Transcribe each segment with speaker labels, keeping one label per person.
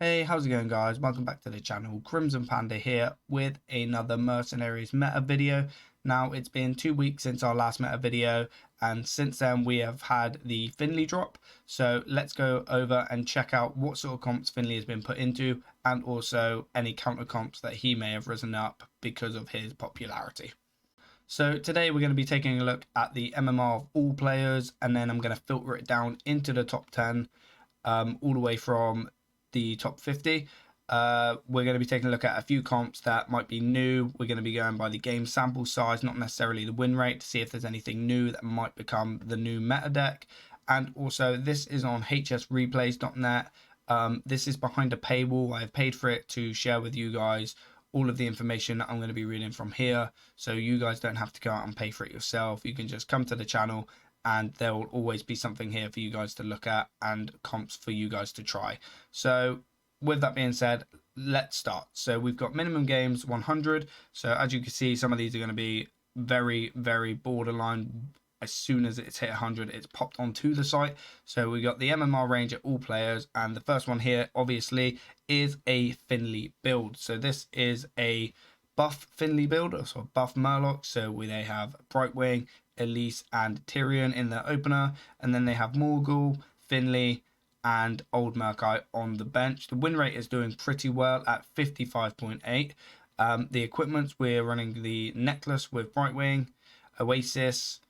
Speaker 1: Hey, how's it going, guys? Welcome back to the channel. Crimsonpanda here with another Mercenaries meta video. Now, it's been 2 weeks since our last meta video, and since then we have had the Finley drop. So let's go over and check out what sort of comps Finley has been put into, and also any counter comps that he may have risen up because of his popularity. So today we're going to be taking a look at the MMR of all players, and then I'm going to filter it down into the top 10, all the way from the top 50. We're going to be taking a look at a few comps that might be new. We're going to be going by the game sample size, not necessarily the win rate, to see if there's anything new that might become the new meta deck. And also, this is on hsreplays.net. This is behind a paywall. I've paid for it to share with you guys all of the information that I'm going to be reading from here, so you guys don't have to go out and pay for it yourself. You can just come to the channel and there will always be something here for you guys to look at and comps for you guys to try. So with that being said, let's start. So we've got minimum games 100. So as you can see, some of these are going to be very, very borderline. As soon as it's hit 100, it's popped onto the site. So we got the MMR range at all players, and the first one here obviously is a Finley build. So this is a buff Finley build, so buff Murloc. So they have Brightwing, Elise, and Tyrion in their opener, and then they have Morgul, Finley, and Old Merc on the bench. The win rate is doing pretty well at 55.8. The equipments, we're running the necklace with Brightwing, Oasis,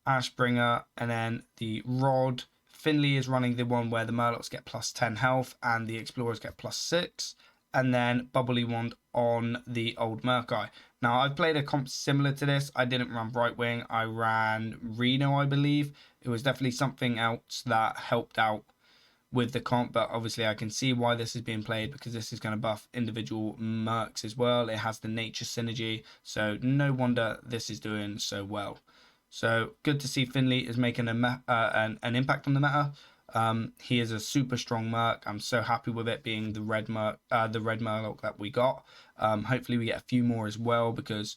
Speaker 1: Ashbringer, and then the rod. Finley is running the one where the Murlocs get plus 10 health and the Explorers get plus 6. And then Bubbly Wand on the Old Merc. Now, I've played a comp similar to this. I didn't run Brightwing. I ran Reno, I believe. It was definitely something else that helped out with the comp, but obviously I can see why this is being played, because this is going to buff individual Mercs as well. It has the nature synergy, so no wonder this is doing so well. So good to see Finley is making an impact on the meta. He is a super strong Merc. I'm so happy with it being the red Murloc that we got. Hopefully we get a few more as well, because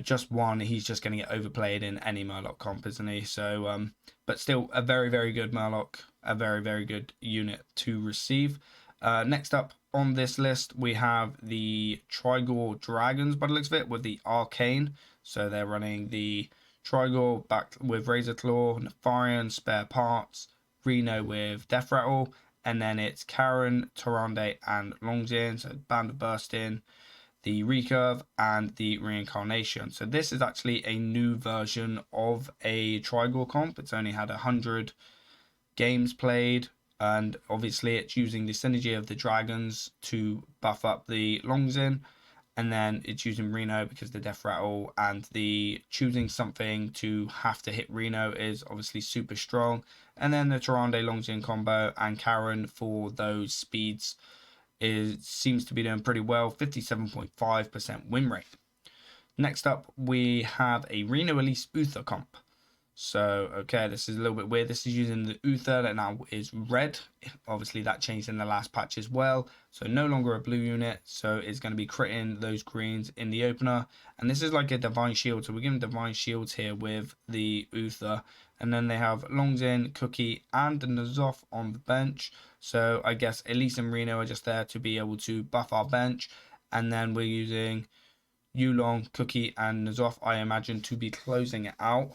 Speaker 1: just one, he's just going to get overplayed in any Murloc comp, isn't he? So, but still a very, very good Murloc, a very, very good unit to receive. Next up on this list, we have the Trigor Dragons, by the looks of it, with the Arcane. So they're running the Trigor back with Razor Claw, Nefarian, Spare Parts, Reno with Death Rattle, and then it's Karen, Torrande, and Longzin. So Band of Bursting, the Recurve, and the Reincarnation. So this is actually a new version of a Trigor comp. It's only had 100 games played, and obviously it's using the synergy of the dragons to buff up the Longzin, and then it's using Reno because the Death Rattle and the choosing something to have to hit Reno is obviously super strong. And then the Torrande Longzin combo and Karen for those speeds seems to be doing pretty well, 57.5% win rate. Next up, we have a Reno Elise Uther comp. So, okay, this is a little bit weird. This is using the Uther that now is red. Obviously, that changed in the last patch as well. So, no longer a blue unit. So, it's going to be critting those greens in the opener. And this is like a Divine Shield. So, we're giving Divine Shields here with the Uther. And then they have Longzin, Cookie, and Nazoth on the bench. So, I guess Elise and Reno are just there to be able to buff our bench. And then we're using Yulong, Cookie, and Nazoth, I imagine, to be closing it out.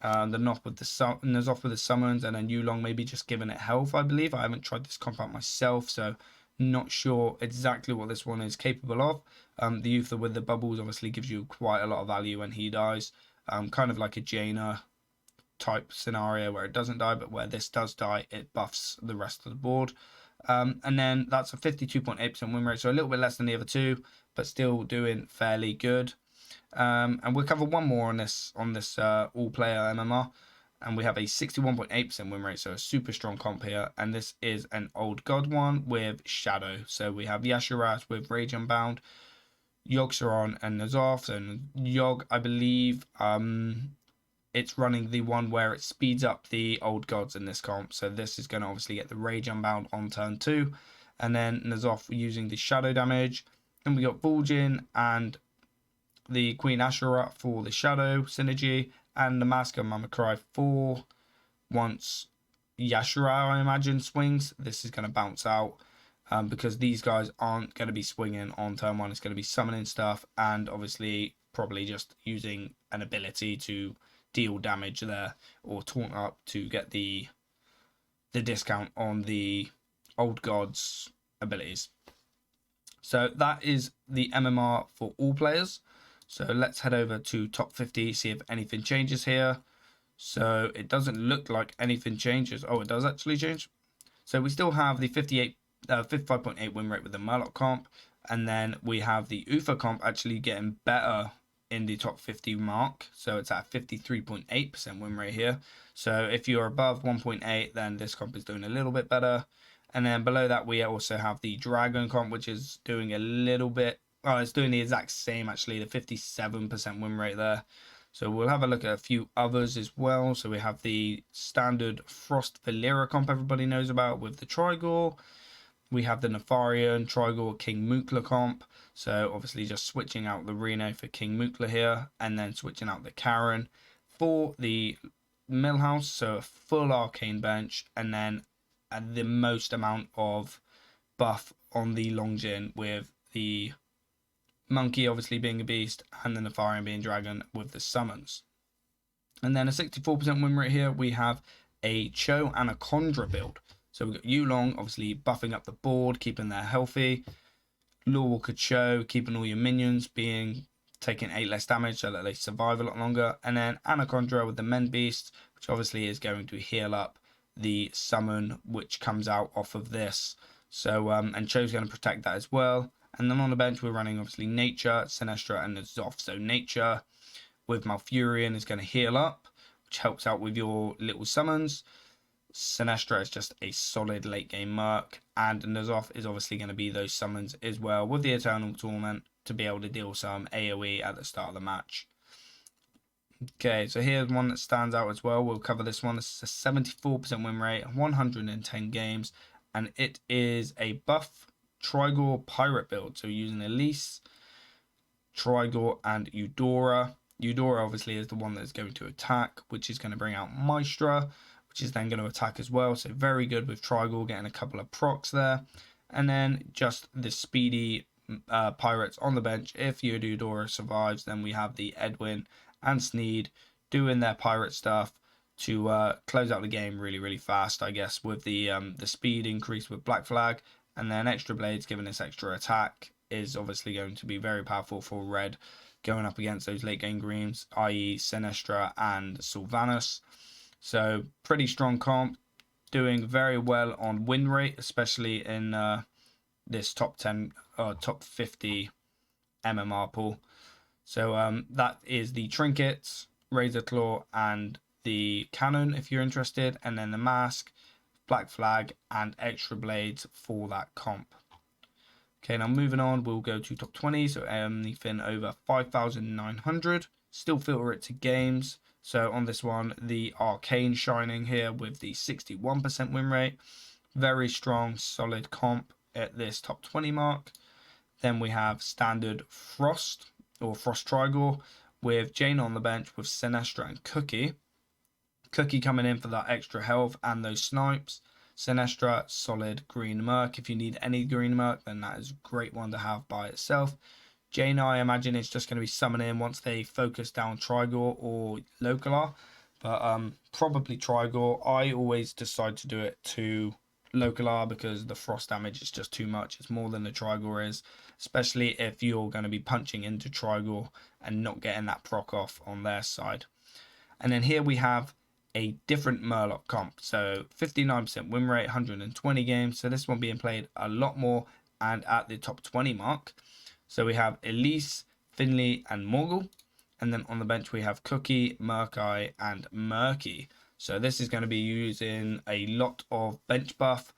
Speaker 1: The Noth with the Nazoth with the summons, and then Yulong maybe just giving it health, I believe. I haven't tried this comp out myself, so not sure exactly what this one is capable of. The Uther with the bubbles obviously gives you quite a lot of value when he dies. Kind of like a Jaina type scenario where it doesn't die, but where this does die, it buffs the rest of the board. And then that's a 52.8% win rate, so a little bit less than the other two, but still doing fairly good. And we'll cover one more on this all player MMR, and we have a 61.8% win rate, so a super strong comp here. And this is an old god one with Shadow. So we have Yasharaz with Rage Unbound, Yogg-Saron, and Nazoth. And Yogg, I believe, it's running the one where it speeds up the old gods in this comp. So this is going to obviously get the Rage Unbound on turn 2, and then Nazoth using the Shadow damage. Then we got Bulgin and the Queen Asherah for the Shadow synergy, and the Mask of Mamakai for once Yashara, I imagine, swings. This is going to bounce out. because these guys aren't going to be swinging on turn 1. It's going to be summoning stuff and obviously probably just using an ability to deal damage there or taunt up to get the discount on the old gods abilities. So that is the MMR for all players. So let's head over to top 50, see if anything changes here. So it doesn't look like anything changes. Oh, it does actually change. So we still have the 55.8 win rate with the Murloc comp. And then we have the UFA comp actually getting better in the top 50 mark. So it's at 53.8% win rate here. So if you're above 1.8, then this comp is doing a little bit better. And then below that, we also have the Dragon comp, which is doing a little bit. Oh, it's doing the exact same, actually, the 57% win rate there. So we'll have a look at a few others as well. So we have the standard Frost Valera comp everybody knows about with the Trigor. We have the Nefarian, Trigor, King Mukla comp. So obviously just switching out the Reno for King Mukla here. And then switching out the Karen for the Millhouse. So a full Arcane bench. And then the most amount of buff on the Longjin with the Monkey obviously being a beast and the Nefarian being dragon with the summons. And then a 64% win rate here. We have a Cho and a Condra build. So we've got Yulong obviously buffing up the board, keeping them healthy. Lawwalker Cho keeping all your minions taking 8 less damage so that they survive a lot longer. And then Anacondra with the Men Beast, which obviously is going to heal up the summon which comes out off of this. So and Cho's going to protect that as well. And then on the bench we're running obviously Nature, Sinestra and Zoth. So Nature with Malfurion is going to heal up, which helps out with your little summons. Sinestra is just a solid late game Merc, and N'Zoth is obviously going to be those summons as well with the Eternal Torment to be able to deal some AoE at the start of the match. Okay, so here's one that stands out as well. We'll cover this one. This is a 74% win rate, 110 games, and it is a buff Trigor Pirate build. So using Elise, Trigor, and Eudora. Eudora obviously is the one that's going to attack, which is going to bring out Maestra, which is then going to attack as well. So very good with Trigor, getting a couple of procs there. And then just the speedy pirates on the bench. If Eudora survives, then we have the Edwin and Sneed doing their pirate stuff to close out the game really, really fast, I guess, with the speed increase with Black Flag. And then Extra Blades giving this extra attack is obviously going to be very powerful for Red going up against those late game greens, i.e. Sinestra and Sylvanas. So pretty strong comp, doing very well on win rate, especially in this top 10 or top 50 MMR pool. So that is the trinkets, Razor Claw, and the cannon if you're interested, and then the mask, Black Flag, and Extra Blades for that comp. Okay, now moving on, we'll go to top 20, so anything over 5,900. Still filter it to games. So on this one, the Arcane shining here with the 61% win rate. Very strong, solid comp at this top 20 mark. Then we have standard Frost or Frost Trigor with Jane on the bench with Sinestra and Cookie. Cookie coming in for that extra health and those snipes. Sinestra, solid green Merc. If you need any green Merc, then that is a great one to have by itself. Jane, I imagine, is just going to be summoning once they focus down Trigor or Localar. But probably Trigor. I always decide to do it to Localar because the frost damage is just too much. It's more than the Trigor is, especially if you're going to be punching into Trigor and not getting that proc off on their side. And then here we have a different Murloc comp. So 59% win rate, 120 games. So this one being played a lot more and at the top 20 mark. So we have Elise, Finley, and Morgul. And then on the bench we have Cookie, Murkai, and Murky. So this is going to be using a lot of bench buff,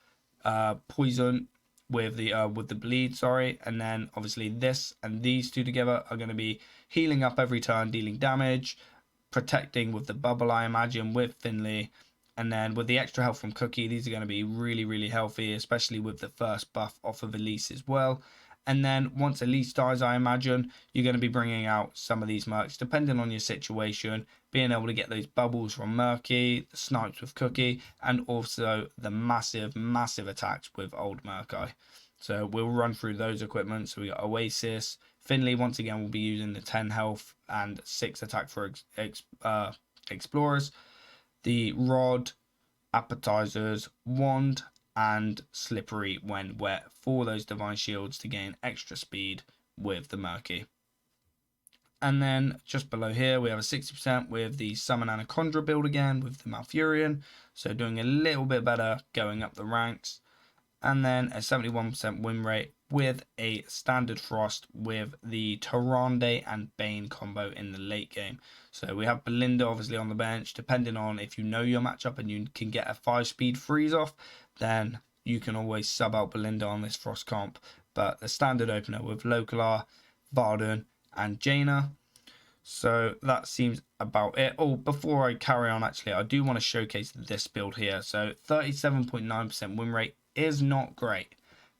Speaker 1: poison with the bleed, and then obviously this and these two together are going to be healing up every turn, dealing damage, protecting with the bubble, I imagine, with Finley. And then with the extra health from Cookie, these are going to be really, really healthy, especially with the first buff off of Elise as well. And then once Elise dies, I imagine you're going to be bringing out some of these mercs, depending on your situation, being able to get those bubbles from Murky, the snipes with Cookie, and also the massive, massive attacks with Old Murky. So we'll run through those equipment. So we got Oasis. Finley, once again, will be using the 10 health and 6 attack for Explorers. The Rod, Appetizers, Wand, and Slippery when wet for those Divine Shields to gain extra speed with the Murky. And then just below here, we have a 60% with the Summon Anaconda build again with the Malfurion. So doing a little bit better going up the ranks. And then a 71% win rate with a Standard Frost with the Tyrande and Bane combo in the late game. So we have Belinda obviously on the bench. Depending on if you know your matchup and you can get a 5-speed freeze off, then you can always sub out Belinda on this Frost comp. But the standard opener with Localar, Varden, and Jaina. So that seems about it. Oh, before I carry on, actually, I do want to showcase this build here. So 37.9% win rate is not great,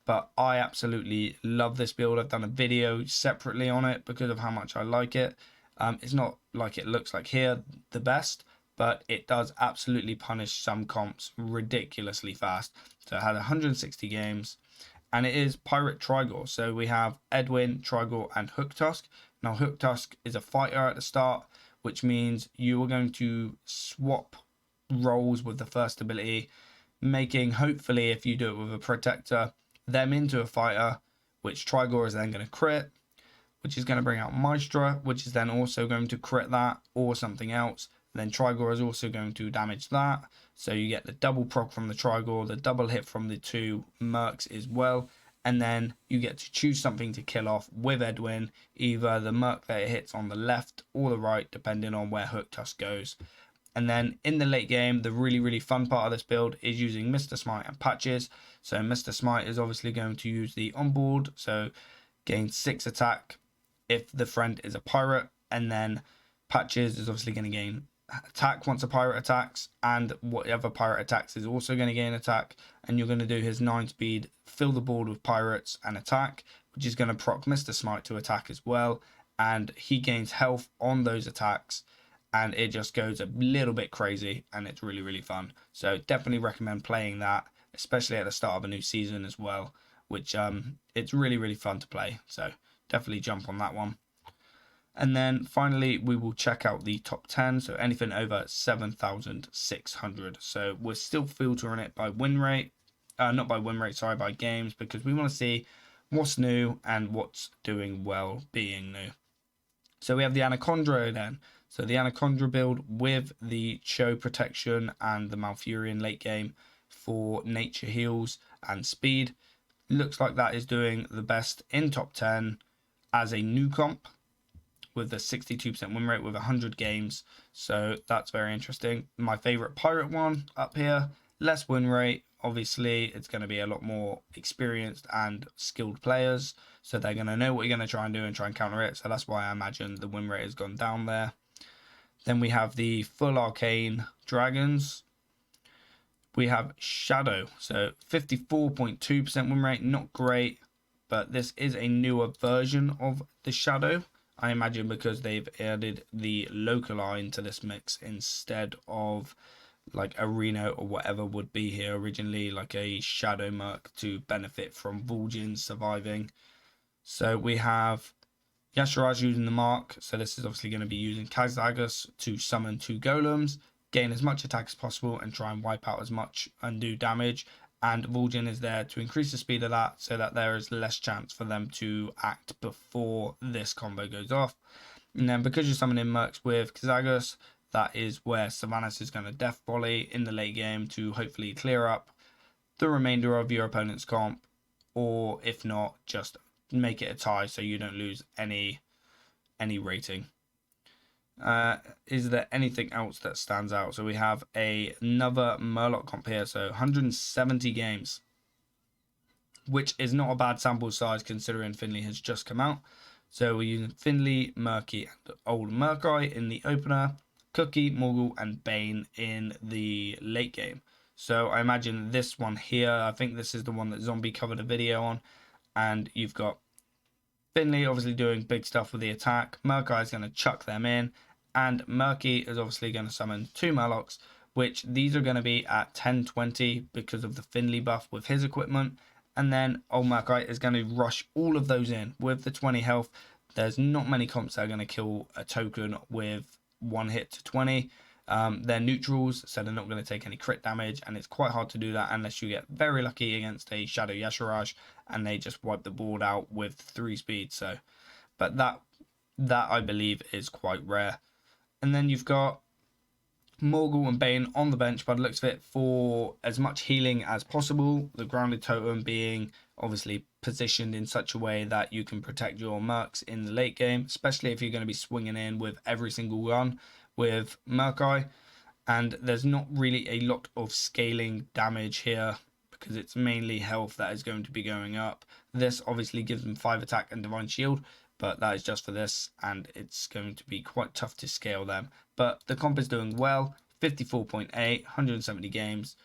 Speaker 1: but I absolutely love this build. I've done a video separately on it because of how much I like it. It's not like it looks like here the best, but it does absolutely punish some comps ridiculously fast. So it had 160 games, and it is Pirate Trigor. So we have Edwin, Trigor, and Hooktusk. Now Hooktusk is a fighter at the start, which means you are going to swap roles with the first ability, making, hopefully, if you do it with a protector, them into a fighter, which Trigor is then going to crit, which is going to bring out Maestra, which is then also going to crit that or something else. Then Trigor is also going to damage that. So you get the double proc from the Trigor, the double hit from the 2 Mercs as well. And then you get to choose something to kill off with Edwin, either the Merc that it hits on the left or the right, depending on where Hooktusk goes. And then in the late game, the really, really fun part of this build is using Mr. Smite and Patches. So Mr. Smite is obviously going to use the onboard, so gain 6 attack if the friend is a pirate. And then Patches is obviously going to gain attack once a pirate attacks, and whatever pirate attacks is also going to gain attack. And you're going to do his 9 speed, fill the board with pirates and attack, which is going to proc Mr. Smite to attack as well. And he gains health on those attacks, and it just goes a little bit crazy, and it's really, really fun. So definitely recommend playing that, especially at the start of a new season as well, which it's really, really fun to play. So definitely jump on that one. And then finally, we will check out the top 10. So anything over 7,600. So we're still filtering it by win rate. Not by win rate, sorry, by games, because we want to see what's new and what's doing well being new. So we have the Anaconda then. So the Anaconda build with the Show Protection and the Malfurion late game for nature heals and speed. Looks like that is doing the best in top 10 as a new comp, with a 62% win rate with 100 games. So that's very interesting. My favorite pirate one up here, less win rate. Obviously, it's going to be a lot more experienced and skilled players, so they're going to know what you're going to try and do and try and counter it. So that's why I imagine the win rate has gone down there. Then we have the full arcane dragons. We have Shadow, so 54.2% win rate, not great, but this is a newer version of the Shadow. I imagine because they've added the local line to this mix instead of like Arena or whatever would be here originally, like a Shadow Merc to benefit from Vulgin surviving. So we have Yasharaj using the Mark, so this is obviously going to be using Kazdagus to summon 2 golems, gain as much attack as possible and try and wipe out as much and do damage. And Vulgin is there to increase the speed of that so that there is less chance for them to act before this combo goes off. And then because you're summoning Mercs with Kazdagus, that is where Sylvanas is going to death volley in the late game to hopefully clear up the remainder of your opponent's comp, or if not, just make it a tie so you don't lose any rating. Is there anything else that stands out? So we have another Murloc comp here, so 170 games, which is not a bad sample size considering Finley has just come out. So we're using Finley, Murky, and Old Murky in the opener, Cookie, Morgul, and Bane in the late game. So I imagine this one here, I think this is the one that Zombie covered a video on, and you've got Finley obviously doing big stuff with the attack. Merc is going to chuck them in, and Murky is obviously going to summon 2 Murlocs, which these are going to be at 10-20 because of the Finley buff with his equipment. And then old Murky is going to rush all of those in with the 20 health. There's not many comps that are going to kill a token with 1 hit to 20. They're neutrals, so they're not going to take any crit damage, and it's quite hard to do that unless you get very lucky against a Shadow Yashiraj and they just wipe the board out with 3 speed. So, but that I believe is quite rare. And then you've got Morgul and Bane on the bench by the looks of it for as much healing as possible. The grounded totem being obviously positioned in such a way that you can protect your mercs in the late game, especially if you're going to be swinging in with every single run with Merc. And there's not really a lot of scaling damage here because it's mainly health that is going to be going up. This obviously gives them 5 attack and divine shield, but that is just for this, and it's going to be quite tough to scale them. But the comp is doing well, 54.8, 170 games,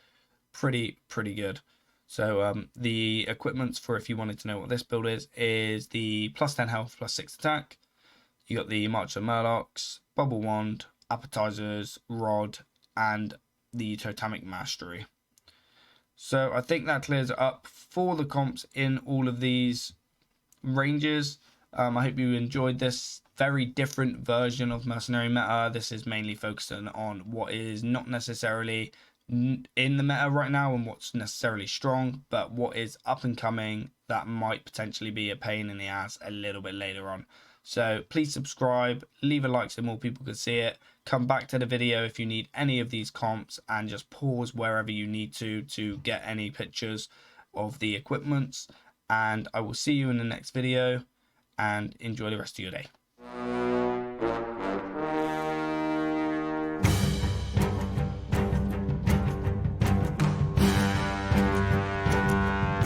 Speaker 1: pretty good. So the equipments for, if you wanted to know what this build is the plus 10 health, plus 6 attack. You got the March of Murlocs, Bubble Wand, Appetizers, Rod, and the Totemic Mastery. So I think that clears it up for the comps in all of these ranges. I hope you enjoyed this very different version of Mercenary Meta. This is mainly focusing on what is not necessarily in the meta right now and what's necessarily strong, but what is up and coming that might potentially be a pain in the ass a little bit later on. So please subscribe, leave a like so more people can see it. Come back to the video if you need any of these comps, and just pause wherever you need to get any pictures of the equipments. And I will see you in the next video, and enjoy the rest of your day.